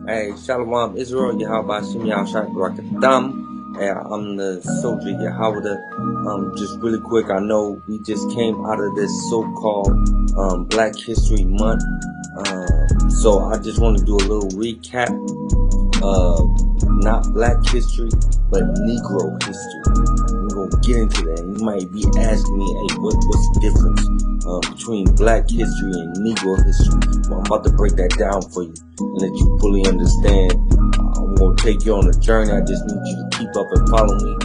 Hey, Shalom Israel, Yahweh Hashem Yahushua Barakadam. Hey, I'm the soldier Yahweh. Just really quick, I know we just came out of this so-called Black History Month. So I just want to do a little recap of not Black history, but Negro history. We're gonna get into that. You might be asking me, hey, what's the difference between Black history and Negro history? Well, I'm about to break that down for you and let you fully understand. I'm gonna take you on a journey. I just need you to keep up and follow me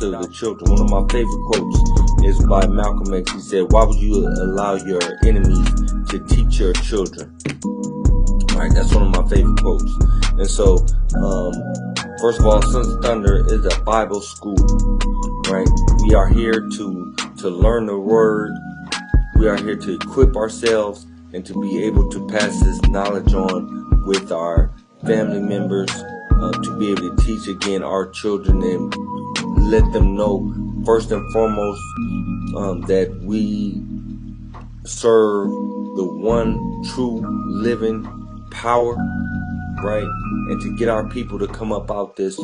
to the children. One of my favorite quotes is by Malcolm X. He said, "Why would you allow your enemies to teach your children?" All right, that's one of my favorite quotes. And so, first of all, Sons of Thunder is a Bible school, right? We are here to learn the word. We are here to equip ourselves and to be able to pass this knowledge on with our family members, to be able to teach again our children and let them know first and foremost that we serve the one true living power, right? And to get our people to come up out this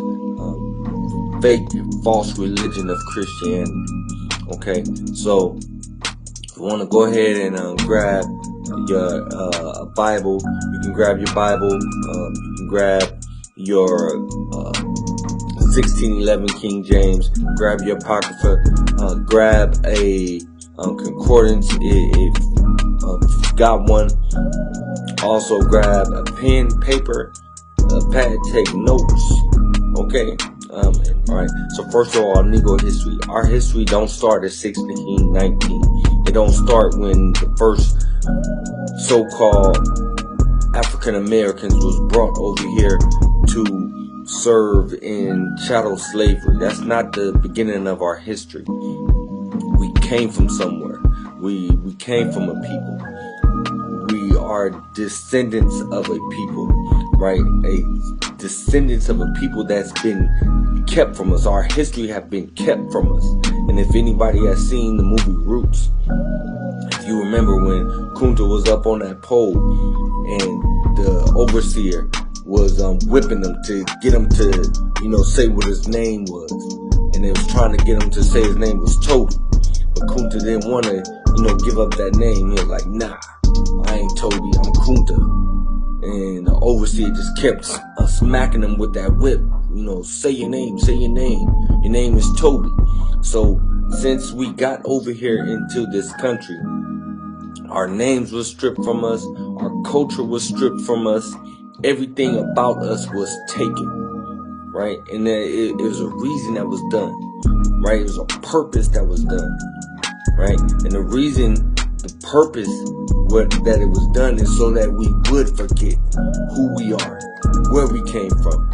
fake, false religion of Christianity. Okay, so if you want to go ahead and grab your Bible, you can grab your Bible. You can grab your 1611 King James. Grab your Apocrypha. Grab a concordance if you've got one. Also grab a pen, paper, a pad, take notes. Okay. Alright. So first of all, Negro history. Our history don't start at 1619. It don't start when the first so-called African Americans was brought over here to serve in chattel slavery. That's not the beginning of our history. We came from somewhere. We came from a people. We are descendants of a people, right? A descendants of a people that's been kept from us. Our history have been kept from us. And if anybody has seen the movie Roots, if you remember when Kunta was up on that pole and the overseer was whipping him to get him to, say what his name was. And they was trying to get him to say his name was Toby. But Kunta didn't want to, give up that name. He was like, nah, I ain't Toby, I'm Kunta. And the overseer just kept smacking him with that whip. Say your name, say your name. Your name is Toby. So since we got over here into this country, our names were stripped from us. Our culture was stripped from us. Everything about us was taken, right? And it was a reason that was done, right? It was a purpose that was done, right? And the reason, the purpose that it was done is so that we would forget who we are, where we came from,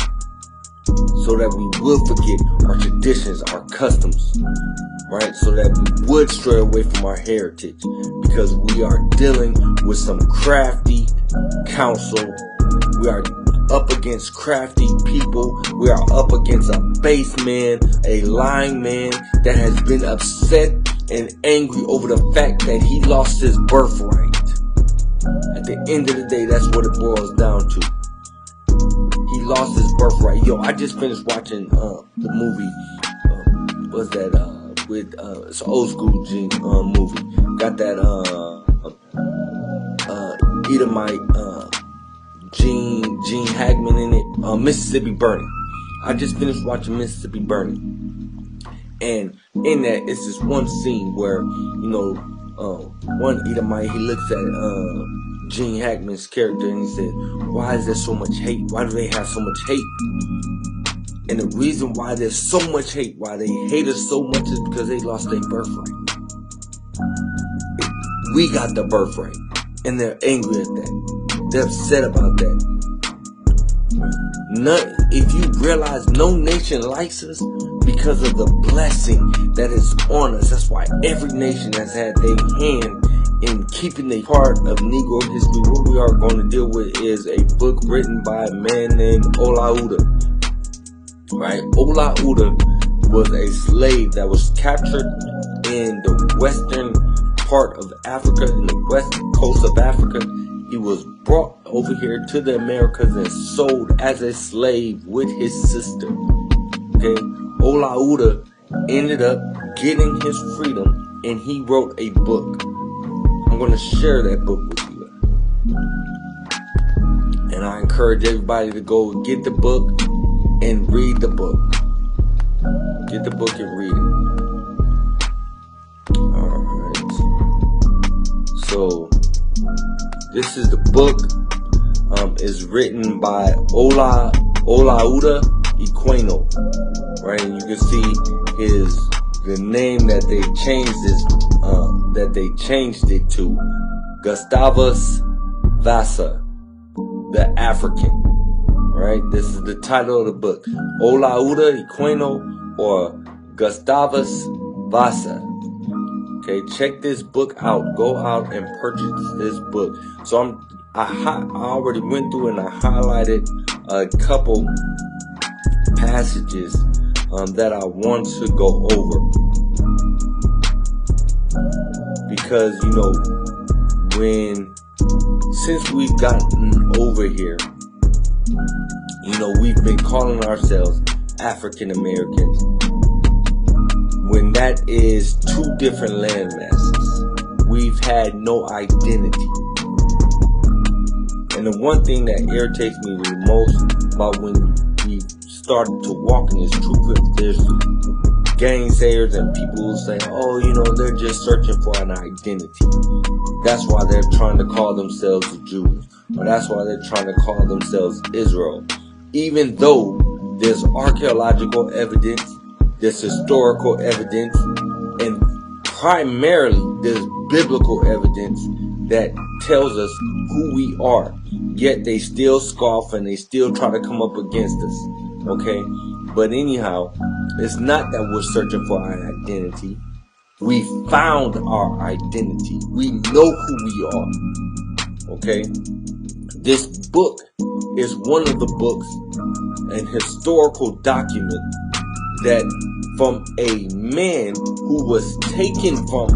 so that we would forget our traditions, our customs, right? So that we would stray away from our heritage, because we are dealing with some crafty counsel. We are up against crafty people. We are up against a base man, a lying man that has been upset and angry over the fact that he lost his birthright. At the end of the day, that's what it boils down to. He lost his birthright. Yo, I just finished watching the movie. What's that? It's an old school movie. Got that Edomite Gene Hackman in it. Mississippi Burning. I just finished watching Mississippi Burning. And in that, it's this one scene where, one Edomite, he looks at Gene Hackman's character and he said, why is there so much hate? Why do they have so much hate? And the reason why there's so much hate, why they hate us so much, is because they lost their birthright. We got the birthright, and they're angry at that. They're upset about that. If you realize, no nation likes us because of the blessing that is on us. That's why every nation has had their hand in keeping a part of Negro history. What we are going to deal with is a book written by a man named Olaudah. Right? Olaudah was a slave that was captured in the western part of Africa, in the west coast of Africa, He was brought over here to the Americas and sold as a slave with his sister. Okay, Olaudah ended up getting his freedom, and he wrote a book. I'm going to share that book with you. And I encourage everybody to go get the book and read the book. Get the book and read it. Alright. So, this is the book. Is written by Olaudah Equiano. Right? And you can see the name that they changed it to, Gustavus Vasa, the African. Right? This is the title of the book. Olaudah Equiano or Gustavus Vasa. Okay, check this book out. Go out and purchase this book. So I already went through and I highlighted a couple passages that I want to go over, because since we've gotten over here, we've been calling ourselves African Americans, when that is two different land masses. We've had no identity. And the one thing that irritates me the most about when we started to walk in this truth, there's gainsayers and people who say, oh, they're just searching for an identity. That's why they're trying to call themselves the Jews. Or that's why they're trying to call themselves Israel. Even though there's archaeological evidence, there's historical evidence, and primarily there's biblical evidence that tells us who we are. Yet they still scoff and they still try to come up against us. Okay? But anyhow, it's not that we're searching for our identity. We found our identity. We know who we are. Okay? This book is one of the books, an historical document that from a man who was taken from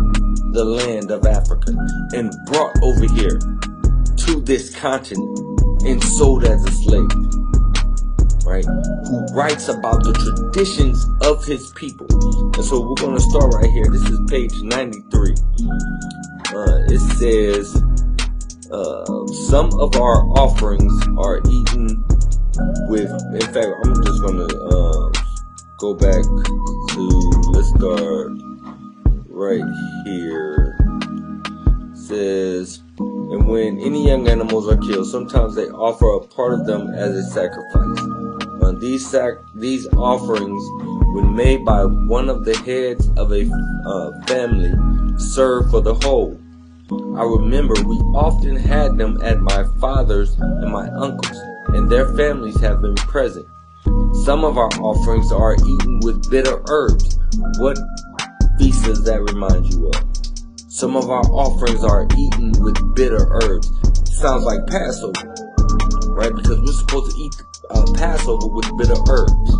the land of Africa and brought over here to this continent and sold as a slave, right? Who writes about the traditions of his people. And so we're going to start right here. This is page 93. It says, some of our offerings are eaten with, in fact, I'm just going to go back to, let's start right here. It says, and when any young animals are killed, sometimes they offer a part of them as a sacrifice. These offerings, when made by one of the heads of a family, serve for the whole. I remember we often had them at my father's and my uncle's, and their families have been present. Some of our offerings are eaten with bitter herbs. What feast does that remind you of? Some of our offerings are eaten with bitter herbs. Sounds like Passover, right? Because we're supposed to eat Passover with bitter herbs.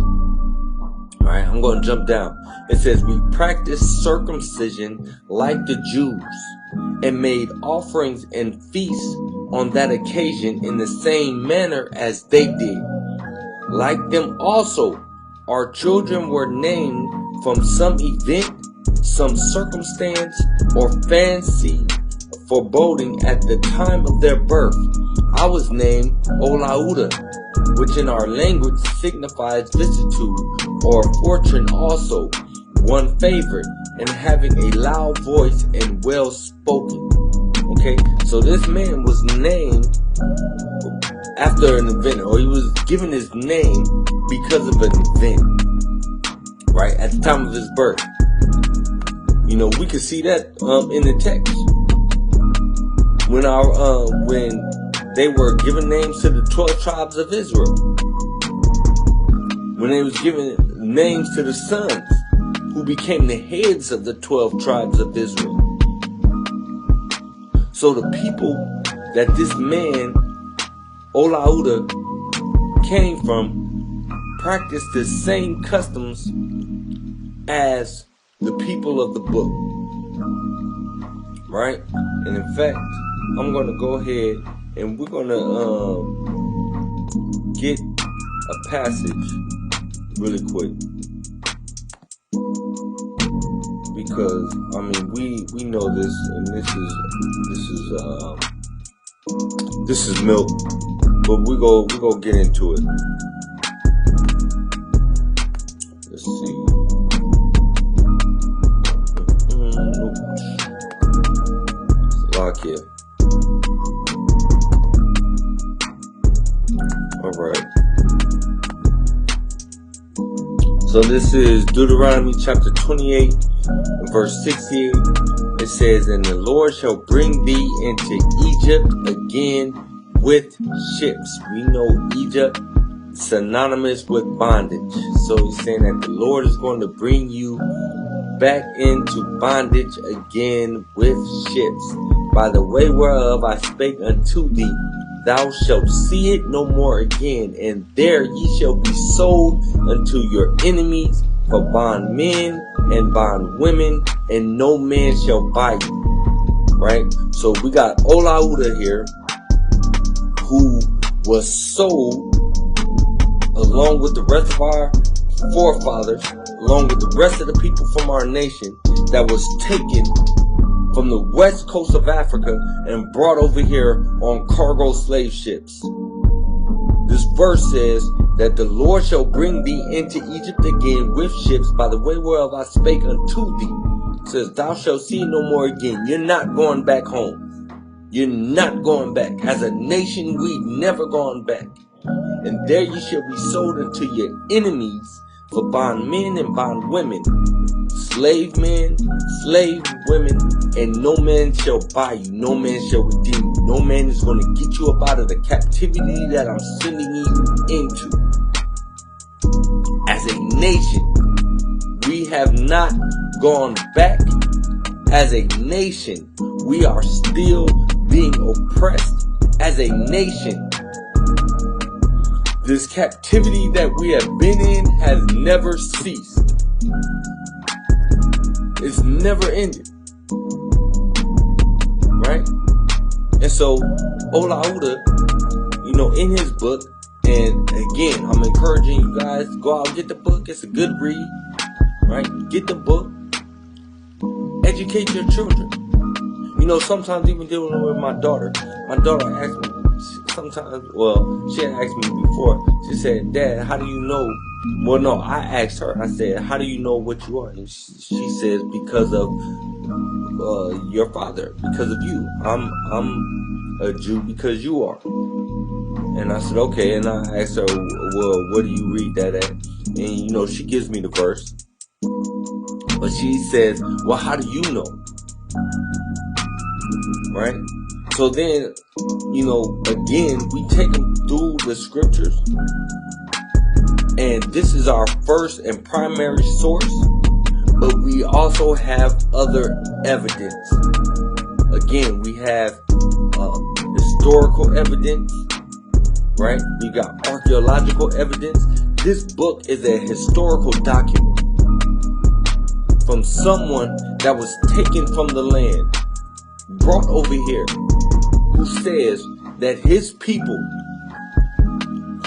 Alright, I'm going to jump down. It says, we practiced circumcision like the Jews and made offerings and feasts on that occasion in the same manner as they did. Like them also, our children were named from some event, some circumstance, or fancy foreboding at the time of their birth. I was named Olaudah, which in our language signifies vicissitude or fortune also, one favorite, and having a loud voice and well spoken. Okay, so this man was named after an event, or he was given his name because of an event, right, at the time of his birth. We can see that in the text. When they were given names to the 12 tribes of Israel. When they was given names to the sons who became the heads of the 12 tribes of Israel. So the people that this man, Olaudah, came from practiced the same customs as the people of the book. Right? And in fact, I'm going to go ahead And we're gonna get a passage really quick, because I mean we know this, and this is milk, but we go get into it. Let's see. Lock here. All right. So this is Deuteronomy chapter 28 and verse 68. It says, "And the Lord shall bring thee into Egypt again with ships." We know Egypt synonymous with bondage. So he's saying that the Lord is going to bring you back into bondage again with ships. "By the way whereof I spake unto thee, thou shalt see it no more again, and there ye shall be sold unto your enemies for bondmen and bondwomen, and no man shall buy you." Right? So we got Olaudah here, who was sold along with the rest of our forefathers, along with the rest of the people from our nation, that was taken from the west coast of Africa and brought over here on cargo slave ships. This verse says that the Lord shall bring thee into Egypt again with ships, by the way whereof I spake unto thee. It says, thou shalt see it no more again. You're not going back home. You're not going back. As a nation, we've never gone back. "And there ye shall be sold unto your enemies for bondmen and bondwomen, slave men, slave women, and no man shall buy you, no man shall redeem you." No man is going to get you up out of the captivity that I'm sending you into. As a nation, we have not gone back. As a nation, we are still being oppressed. As a nation, this captivity that we have been in has never ceased. It's never ended. Right? And so, Olaudah, in his book, and again, I'm encouraging you guys to go out and get the book. It's a good read. Right? Get the book. Educate your children. Sometimes even dealing with my daughter asks me, sometimes, she had asked me before. She said, "Dad, how do you know?" Well, no, I asked her. I said, "How do you know what you are?" And she says, "Because of your father, because of you. I'm a Jew because you are." And I said, "Okay." And I asked her, "Well, where do you read that at?" And she gives me the verse, but she says, "Well, how do you know?" Right? So then, again, we take them through the scriptures, and this is our first and primary source, but we also have other evidence. Again, we have historical evidence, right? We got archaeological evidence. This book is a historical document from someone that was taken from the land, brought over here, who says that his people,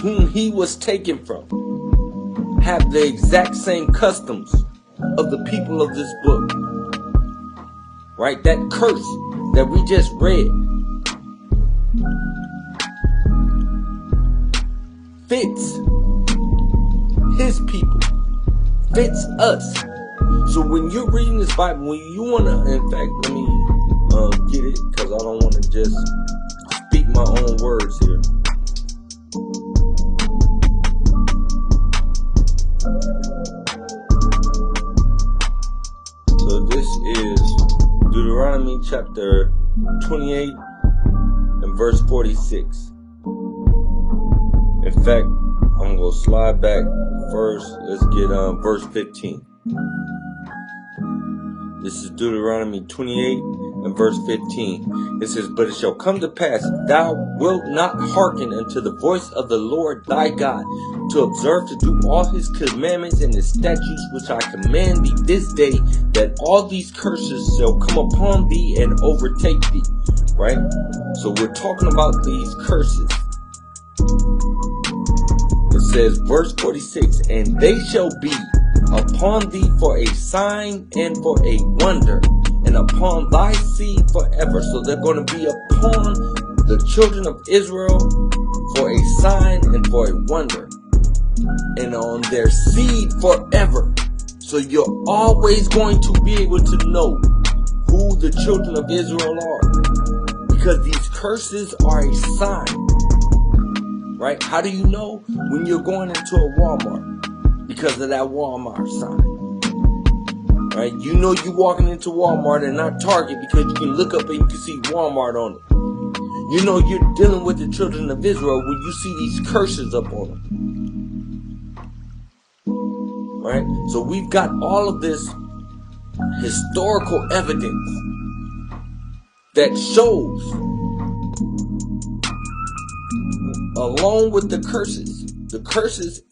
whom he was taken from, have the exact same customs of the people of this book. Right? That curse that we just read fits his people, fits us. So when you're reading this Bible, when you want to, in fact, let me get it, because I don't want to just speak my own words here. So this is Deuteronomy chapter 28 and verse 46. In fact, I'm going to slide back first. Let's get verse 15. This is Deuteronomy 28 and verse 15. It says, "But it shall come to pass, if thou wilt not hearken unto the voice of the Lord thy God, to observe to do all his commandments and his statutes which I command thee this day, that all these curses shall come upon thee and overtake thee. right? So we're talking about these curses. It says, verse 46, and they shall be upon thee for a sign and for a wonder, and upon thy seed forever. So they're going to be upon the children of Israel for a sign and for a wonder, and on their seed forever. So you're always going to be able to know who the children of Israel are, because these curses are a sign, right? How do you know? When you're going into a Walmart, because of that Walmart sign, right? You know you're walking into Walmart and not Target, because you can look up and you can see Walmart on it. You know you're dealing with the children of Israel when you see these curses up on them, right? So we've got all of this historical evidence that shows, along with the curses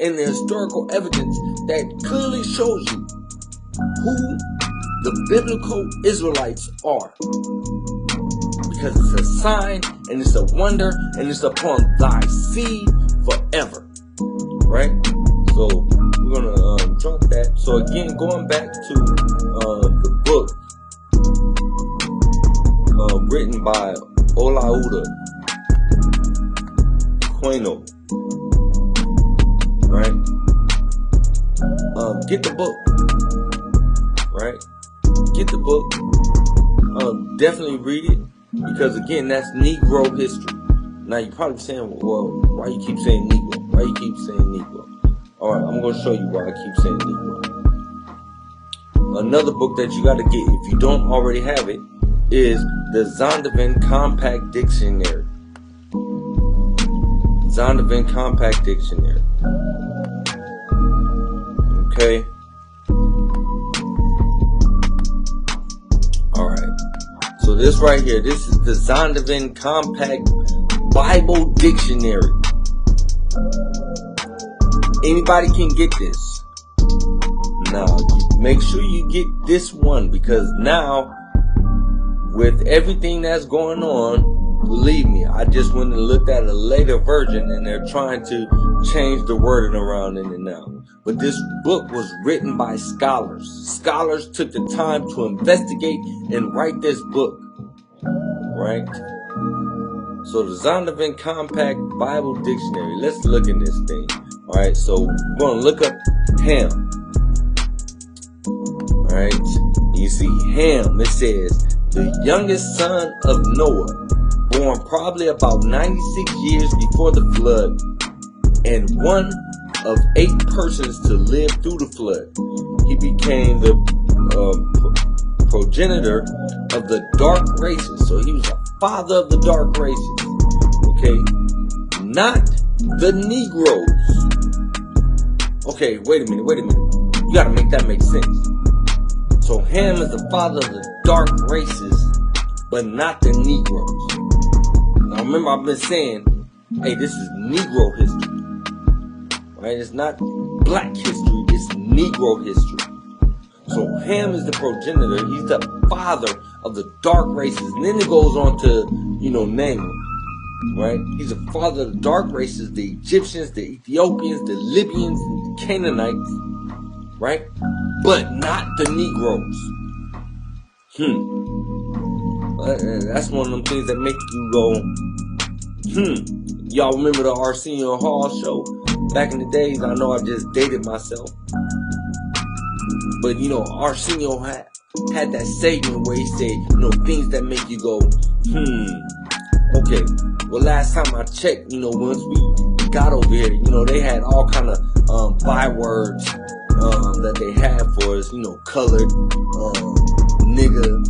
and the historical evidence that clearly shows you who the biblical Israelites are, because it's a sign and it's a wonder and it's upon thy seed forever, right? So we're gonna drop that. So again, going back to the book written by Olaudah Equiano, right? Get the book, right? Get the book. Definitely read it, because again, that's Negro history. Now you're probably saying, well, why you keep saying Negro? Why you keep saying Negro? All right, I'm going to show you why I keep saying Negro. Another book that you got to get, if you don't already have it, is the Zondervan Compact Dictionary. Zondervan Compact Dictionary. Okay. Alright. So this right here, this is the Zondervan Compact Bible Dictionary. Anybody can get this. Now, make sure you get this one, because now, with everything that's going on, believe me, I just went and looked at a later version, and they're trying to change the wording around in it now. But this book was written by scholars. Scholars took the time to investigate and write this book, right? So the Zondervan Compact Bible Dictionary. Let's look in this thing. All right, so we're going to look up Ham. All right, you see Ham. It says, the youngest son of Noah, born probably about 96 years before the flood, and one of 8 persons to live through the flood. He became the progenitor of the dark races. So he was a father of the dark races. Okay, not the Negroes. Okay, wait a minute. You gotta make that make sense. So Ham is the father of the dark races, but not the Negroes. Now remember, I've been saying, hey, this is Negro history. Right? It's not black history, it's Negro history. So Ham is the progenitor, he's the father of the dark races. And then it goes on to, name them. Right? He's the father of the dark races, the Egyptians, the Ethiopians, the Libyans, the Canaanites. Right? But not the Negroes. That's one of them things that make you go, Y'all remember the Arsenio Hall show? Back in the days, I know I just dated myself. But, Arsenio had that segment where he said, things that make you go, okay. Well, last time I checked, once we got over here, they had all kind of bywords that they had for us, colored, nigga,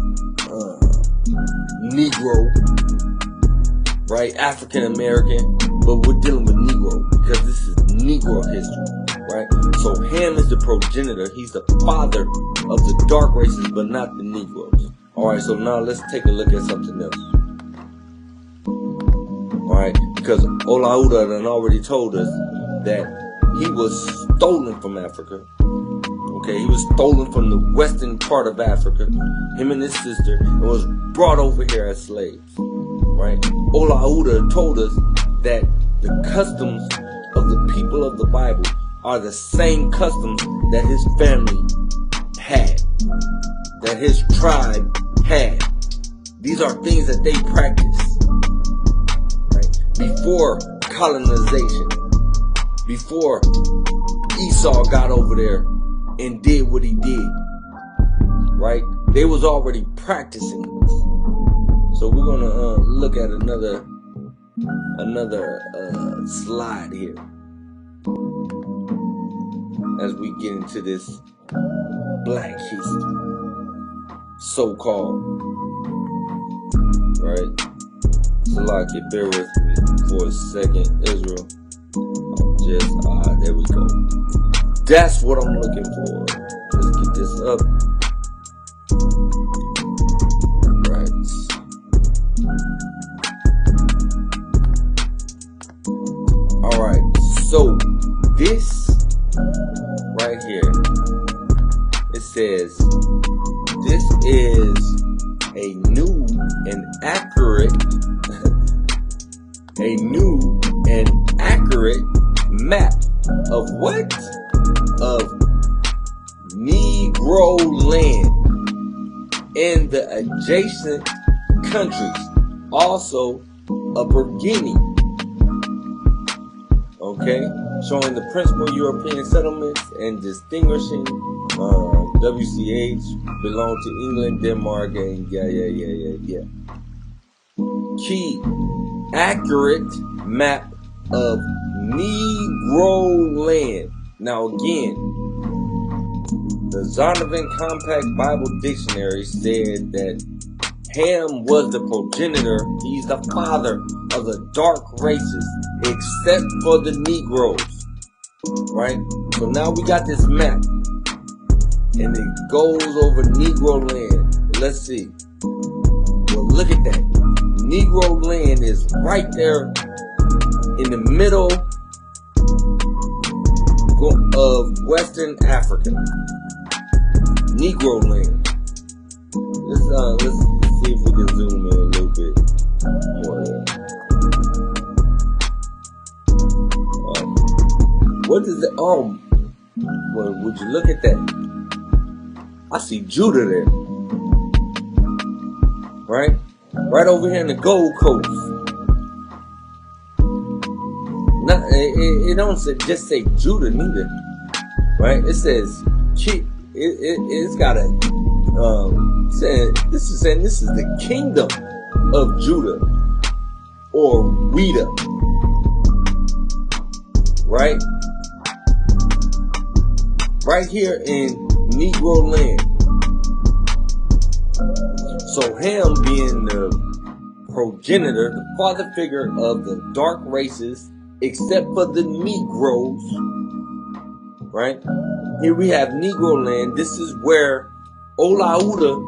Negro, right? African American, but we're dealing with Negro because this is Negro history, right? So Ham is the progenitor. He's the father of the dark races, but not the Negroes. Alright, so now let's take a look at something else. Alright, because Olaudah done already told us that he was stolen from Africa. Okay, he was stolen from the western part of Africa, him and his sister, and was brought over here as slaves. right? Olaudah told us that the customs of the people of the Bible are the same customs that his family had, that his tribe had. These are things that they practiced, right? Before colonization, before Esau got over there and did what he did, right? They was already practicing this. So we're gonna look at another slide here as we get into this Black history, so-called, right? Salaki, bear with me for a second, Israel. There we go. That's what I'm looking for. Let's get this up. Right. Alright, so this right here, it says, this is a new and accurate map of what? Of Negro land in the adjacent countries, also a Burgundy, okay, showing the principal European settlements and distinguishing WCH belong to England, Denmark, and yeah. Key accurate map of Negro land. Now again, the Zondervan Compact Bible Dictionary said that Ham was the progenitor, he's the father of the dark races, except for the Negroes, right? So now we got this map, and it goes over Negro land. Let's see. Well, look at that. Negro land is right there in the middle of Western Africa. Negro land. Let's see if we can zoom in a little bit more there. What is it? Oh, well, would you look at that? I see Judah there. Right? Right over here in the Gold Coast. It don't just say Judah neither. Right? It says, it's got a, this is the kingdom of Judah, or Weda, right? Right here in Negro land. So Ham being the progenitor, the father figure of the dark races, except for the Negroes, right? Here we have Negro land. This is where Olaudah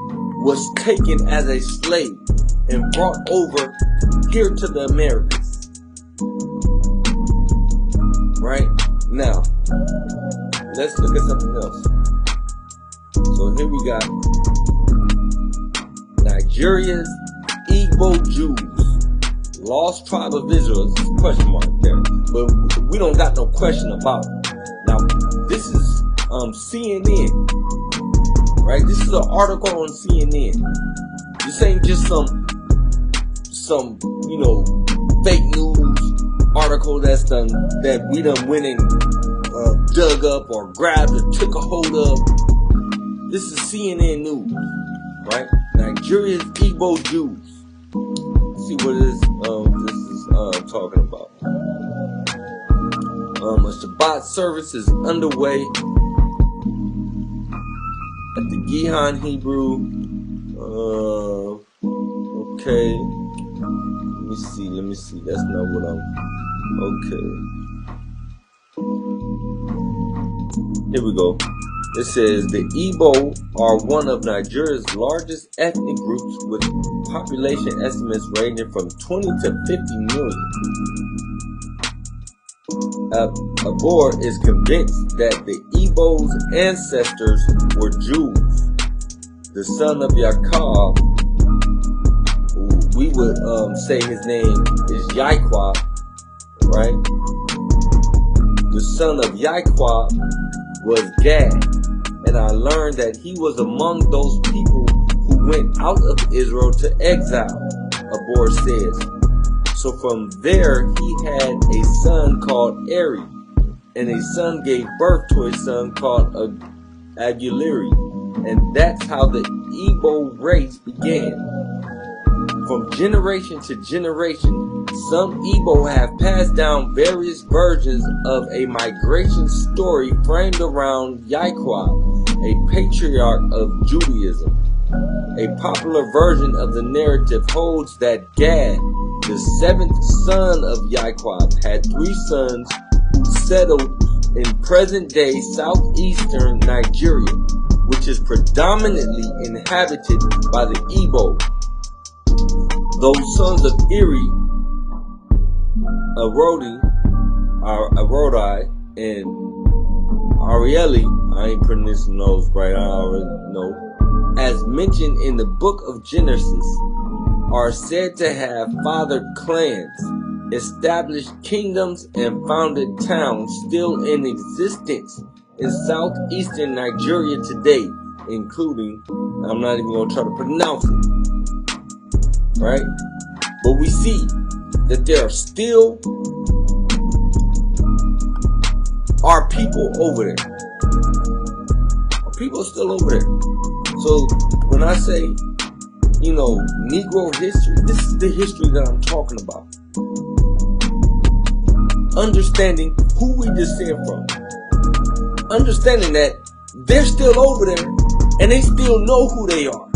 was taken as a slave and brought over here to the Americas. Right? Now, let's look at something else. So here we got Nigeria's Igbo Jews, lost tribe of Israel. It's a question mark there, but we don't got no question about it. Now, this is CNN, right? This is an article on CNN. This ain't just some fake news article that we done went and dug up or grabbed or took a hold of. This is CNN news, right? Nigeria's Igbo Jews. Let's see what this is talking about. A Shabbat service is underway at the Gihan Hebrew. Okay. Let me see. That's not what okay. Here we go. It says the Igbo are one of Nigeria's largest ethnic groups, with population estimates ranging from 20 to 50 million. Abor is convinced that the Igbo's ancestors were Jews, the son of Yaakov. Ooh, we would say his name is Yahweh, right? The son of Yahweh was Gad, and I learned that he was among those people who went out of Israel to exile, Abor says. So from there he had a son called Eri, and a son gave birth to a son called Agiliri, and that's how the Igbo race began. From generation to generation, some Igbo have passed down various versions of a migration story framed around Yahweh, a patriarch of Judaism. A popular version of the narrative holds that Gad, the seventh son of Yahweh, had 3 sons who settled in present-day southeastern Nigeria, which is predominantly inhabited by the Igbo. Those sons of Eri, Arodi, and Arieli, I ain't pronouncing those right, I already know, as mentioned in the book of Genesis, are said to have fathered clans, established kingdoms, and founded towns still in existence in southeastern Nigeria today, including, I'm not even going to try to pronounce it, right? But we see that there are still our people over there. Our people are still over there. So when I say, you know, Negro history, this is the history that I'm talking about. Understanding who we descend from. Understanding that they're still over there and they still know who they are.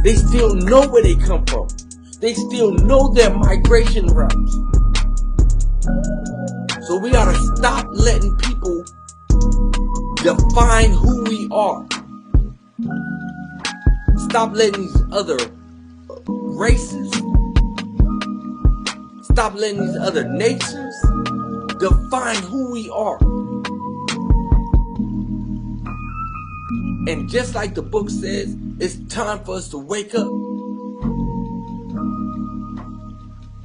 They still know where they come from. They still know their migration routes. So we gotta stop letting people define who we are. Stop letting these other races, stop letting these other nations define who we are. And just like the book says, it's time for us to wake up.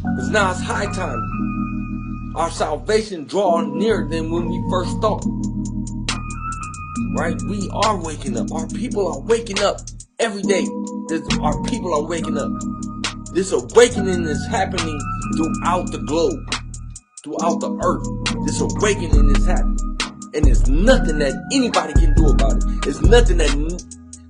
Because now it's high time. Our salvation draws nearer than when we first thought. Right? We are waking up. Our people are waking up every day. Our people are waking up. This awakening is happening throughout the globe, throughout the earth. This awakening is happening. And there's nothing that anybody can do about it. There's nothing that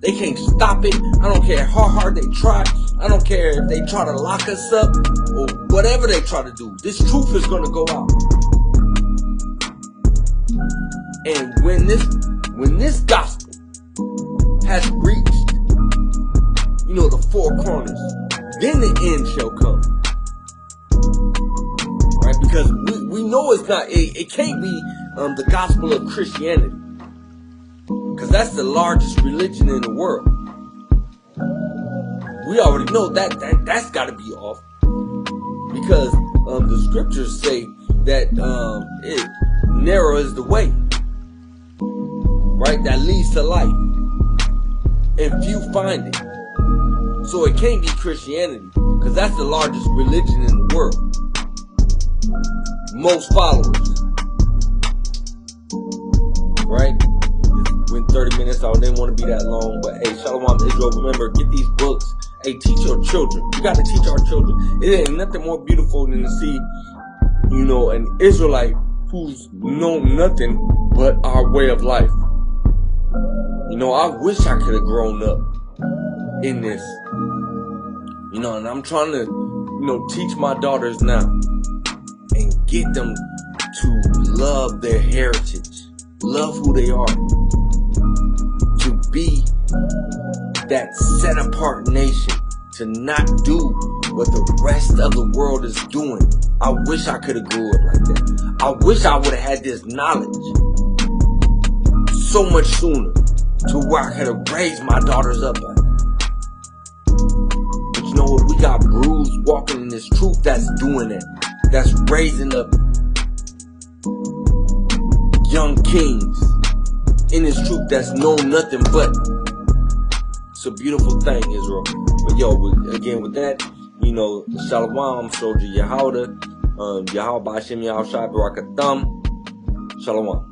they can't stop it. I don't care how hard they try. I don't care if they try to lock us up or whatever they try to do. This truth is going to go out. And when this gospel has reached, you know, the 4 corners, then the end shall come. Right? Because we know it's not, it can't be the gospel of Christianity. Because that's the largest religion in the world. We already know that's got to be off. Because the scriptures say that narrow is the way, right, that leads to life, and few find it. So it can't be Christianity, because that's the largest religion in the world. Most followers, right? Went 30 minutes, I didn't want to be that long, but hey, Shalom Israel, remember, get these books. Hey, teach your children. You got to teach our children. It ain't nothing more beautiful than to see, you know, an Israelite who's known nothing but our way of life. You know, I wish I could have grown up in this. You know, and I'm trying to, you know, teach my daughters now and get them to love their heritage, love who they are, to be that set apart nation, to not do what the rest of the world is doing. I wish I could have grew up like that. I wish I would have had this knowledge so much sooner, to where I could have raised my daughters up by. But you know what? We got bruised walking in this truth that's doing it. That's raising up young kings in this truth that's known nothing but. It's a beautiful thing, Israel. But yo, again with that, you know, Shalom, Soldier Yehuda, Yahweh Bashim Yahweh Shai Barakatham, Shalom.